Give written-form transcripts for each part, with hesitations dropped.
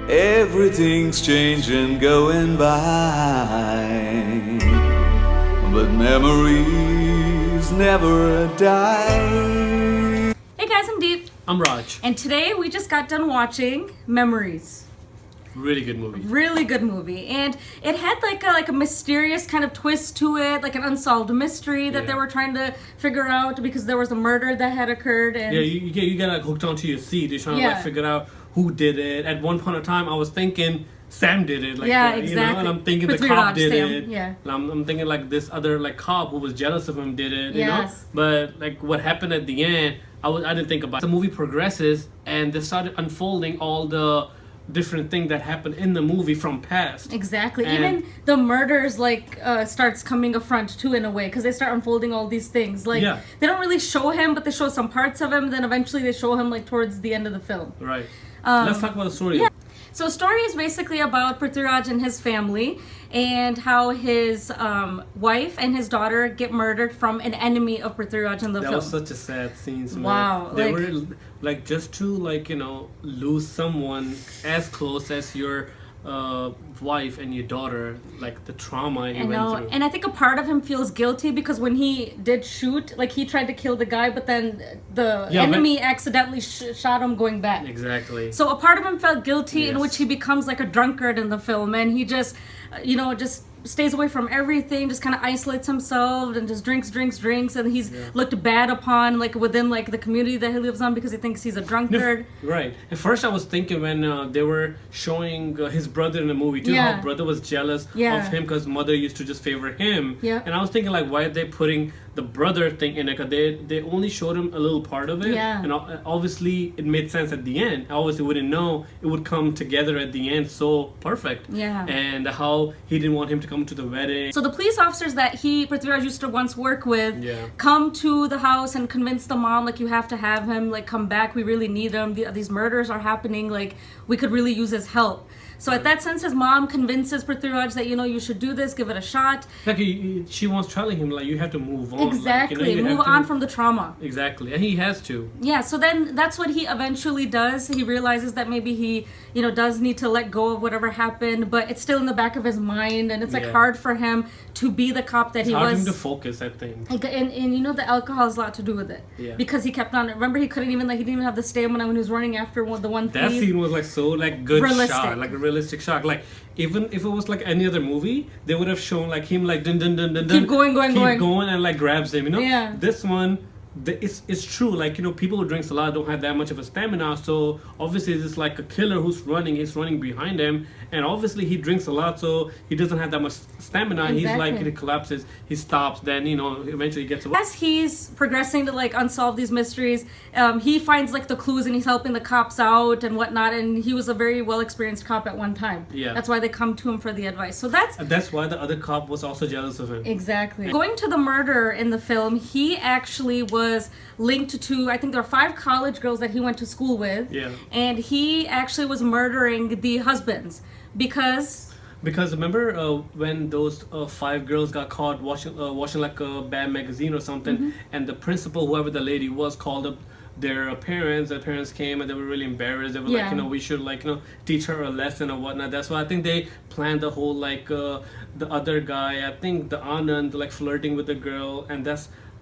Everything's changing, going by, but memories never die. Hey guys, I'm Deep. I'm Raj. And today we just got done watching Memories. Really good movie. Really good movie. And it had like a mysterious kind of twist to it, like an unsolved mystery that they were trying to figure out because there was a murder that had occurred. And you get like hooked onto your seat. You're trying to like figure out who did it. At one point in time, I was thinking Sam did it. Like, exactly. You know, and I'm thinking the Prithviraj, cop did Sam. it. Yeah. And I'm thinking like this other like cop who was jealous of him did it. You Yes. know. But like what happened at the end, I didn't think about. The movie progresses and they started unfolding all the different thing that happened in the movie from past. Exactly. And even the murders starts coming affront too in a way because they start unfolding all these things. Like they don't really show him, but they show some parts of him. Then eventually they show him like towards the end of the film. Right. Let's talk about the story. Yeah. So story is basically about Prithviraj and his family and how his wife and his daughter get murdered from an enemy of Prithviraj in the film. That was such a sad scene. Man. Wow. They were like just to lose someone as close as your wife and your daughter, like the trauma he went through. And I think a part of him feels guilty because when he did shoot, like he tried to kill the guy, but then the enemy accidentally shot him going back. Exactly. So a part of him felt guilty in which he becomes like a drunkard in the film, and he just, just stays away from everything, just kind of isolates himself and just drinks, and he's looked bad upon like within like the community that he lives on because he thinks he's a drunkard. Right. At first I was thinking when they were showing his brother in the movie too, how brother was jealous of him because mother used to just favor him. Yeah. And I was thinking like, why are they putting the brother thing in it? Because they only showed him a little part of it. Yeah. And obviously it made sense at the end. I obviously wouldn't know it would come together at the end so perfect. Yeah. And how he didn't want him to come to the wedding. So the police officers that Prithviraj used to once work with come to the house and convince the mom like, you have to have him like come back, we really need him, these murders are happening, like we could really use his help. So at that sense his mom convinces Prithviraj that you should do this, give it a shot. Like she wants telling him like you have to move on. Exactly. Like, move on from the trauma. Exactly. And he has to. Yeah, so then that's what he eventually does. He realizes that maybe he does need to let go of whatever happened, but it's still in the back of his mind, and it's like hard for him to be the cop that he was. It's hard for him to focus, I think. And the alcohol has a lot to do with it. Yeah. Because he kept on. Remember, he didn't even have the stamina when he was running after the one thief. That scene was like so like good realistic. shot, like a realistic shot. Like even if it was like any other movie, they would have shown like him like dun dun dun dun dun. Keep going, and like grabs him. Yeah. This one. It's true, like people who drinks a lot don't have that much of a stamina, so obviously it's like a killer who's running, he's running behind him, and obviously he drinks a lot, so he doesn't have that much stamina. Exactly. He's like, he collapses, he stops, then eventually he gets away. As he's progressing to like unsolve these mysteries, he finds like the clues and he's helping the cops out and whatnot, and he was a very well experienced cop at one time. Yeah, that's why they come to him for the advice. So that's why the other cop was also jealous of him. Exactly. Going to the murder in the film, he actually was linked to, I think there are 5 college girls that he went to school with. Yeah. And he actually was murdering the husbands because remember when those 5 girls got caught watching like a bad magazine or something, and the principal, whoever the lady was, called up their parents. Their parents came and they were really embarrassed. They were like, we should teach her a lesson or whatnot. That's why I think they planned the whole the other guy, I think the Anand, like flirting with the girl, and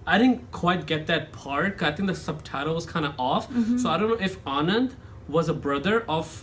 I didn't quite get that part. I think the subtitle was kind of off. So I don't know if Anand was a brother of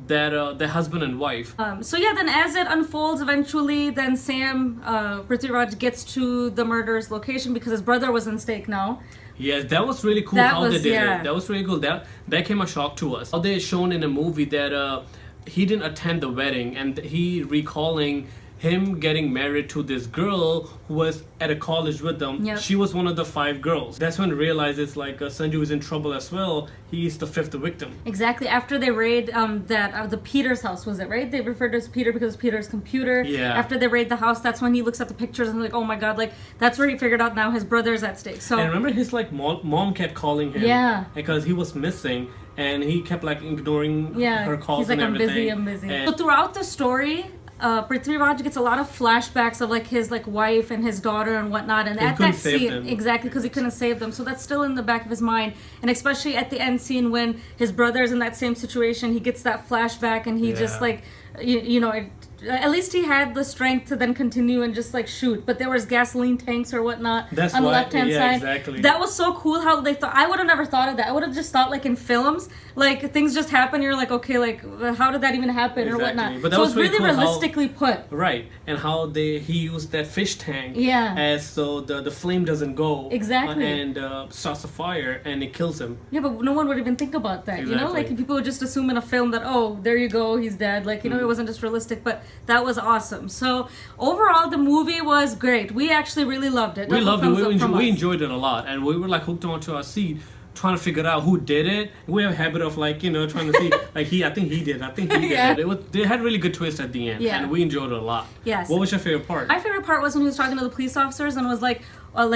their husband and wife. Then as it unfolds, eventually then Sam Prithviraj gets to the murderer's location because his brother was in stake now. Yes, that was really cool how they did it. That was really cool. That came a shock to us. How they shown in a movie that he didn't attend the wedding, and he recalling him getting married to this girl who was at a college with them. Yep. She was one of the 5 girls. That's when he realizes Sanju is in trouble as well. He's the 5th victim. Exactly. After they raid the Peter's house, was it, right? They referred to as Peter because it's Peter's computer. Yeah. After they raid the house, that's when he looks at the pictures and like, oh my god, like that's where he figured out now his brother's at stake. So and remember his mom kept calling him. Yeah. Because he was missing, and he kept ignoring her calls. He's like, and everything. I'm busy. So throughout the story, Prithviraj gets a lot of flashbacks of like his like wife and his daughter and whatnot, and at that scene, exactly, because he couldn't save them, so that's still in the back of his mind. And especially at the end scene when his brother's in that same situation, he gets that flashback, and he just like you know. At least he had the strength to then continue and just like shoot. But there was gasoline tanks or whatnot on the left-hand side. Exactly. That was so cool how they thought. I would have never thought of that. I would have just thought like in films, like things just happen. You're like, okay, like how did that even happen or whatnot. But that so was it's really cool realistically put. Right, and how he used that fish tank as so the flame doesn't go and starts a fire and it kills him. Yeah, but no one would even think about that. You know, like people would just assume in a film that there you go, he's dead. Like you know, it wasn't just realistic, but that was awesome. So overall, the movie was great. We actually really loved it. We loved it. We enjoyed it a lot, and we were like hooked onto our seat, trying to figure out who did it. We have a habit of like trying to see like I think he did it. They had really good twist at the end, and we enjoyed it a lot. Yes. What was your favorite part? My favorite part was when he was talking to the police officers and was like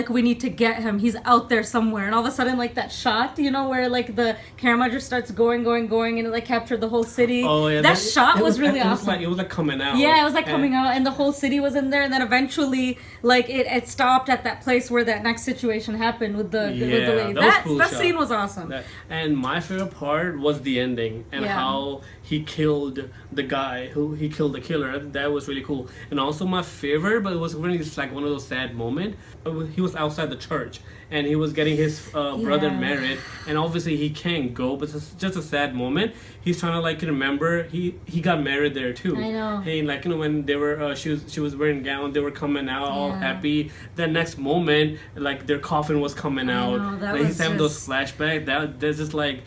we need to get him. He's out there somewhere. And all of a sudden, like that shot, where like the camera just starts going, and it like captured the whole city. Oh yeah, that shot was really awesome. It was like coming out. Yeah, it was like coming out, and the whole city was in there. And then eventually, like it stopped at that place where that next situation happened with the lady. That scene was awesome. And my favorite part was the ending and how he killed the guy he killed the killer. That was really cool. And also my favorite, but it was really just like one of those sad moments. He was outside the church and he was getting his brother married, and obviously he can't go, but it's just a sad moment. He's trying to like remember he got married there too. I know. And like when they were she was wearing a gown, they were coming out all happy. The next moment, like their coffin was coming out. Like he's having those flashbacks. There's just like.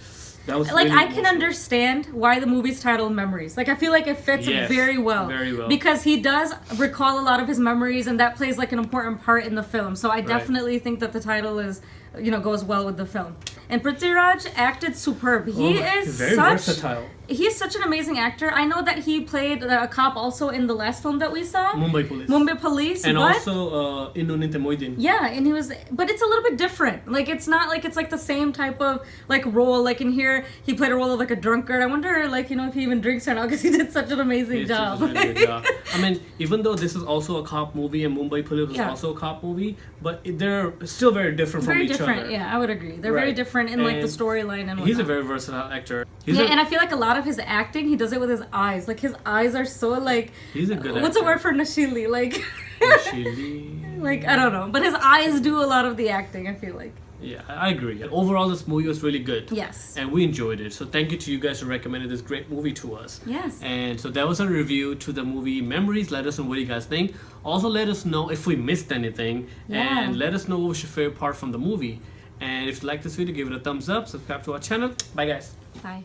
Like really I can understand why the movie's titled Memories. Like I feel like it fits very well because he does recall a lot of his memories, and that plays like an important part in the film. So I definitely think that the title is goes well with the film. And Prithviraj acted superb. He is very versatile. He's such an amazing actor. I know that he played a cop also in the last film that we saw, Mumbai Police, and also Indonite Moidin. Yeah, and he was, but it's a little bit different. Like it's not like it's like the same type of like role. Like in here, he played a role of like a drunkard. I wonder, like if he even drinks or not, because he did such an amazing job. Really good job. I mean, even though this is also a cop movie and Mumbai Police was also a cop movie, but they're still very different from each other. Yeah, I would agree. They're very different in like the storyline and whatnot. He's a very versatile actor. And I feel like a lot of his acting, he does it with his eyes. Like his eyes are so like. He's a good actor. What's a word for nashili? Like. Nashili. Like I don't know, but his eyes do a lot of the acting. I feel like. Yeah, I agree. Overall, this movie was really good. Yes. And we enjoyed it. So thank you to you guys who recommended this great movie to us. Yes. And so that was a review to the movie Memories. Let us know what you guys think. Also, let us know if we missed anything. Yeah. And let us know what was your favorite part from the movie. And if you like this video, give it a thumbs up. Subscribe to our channel. Bye, guys. Bye.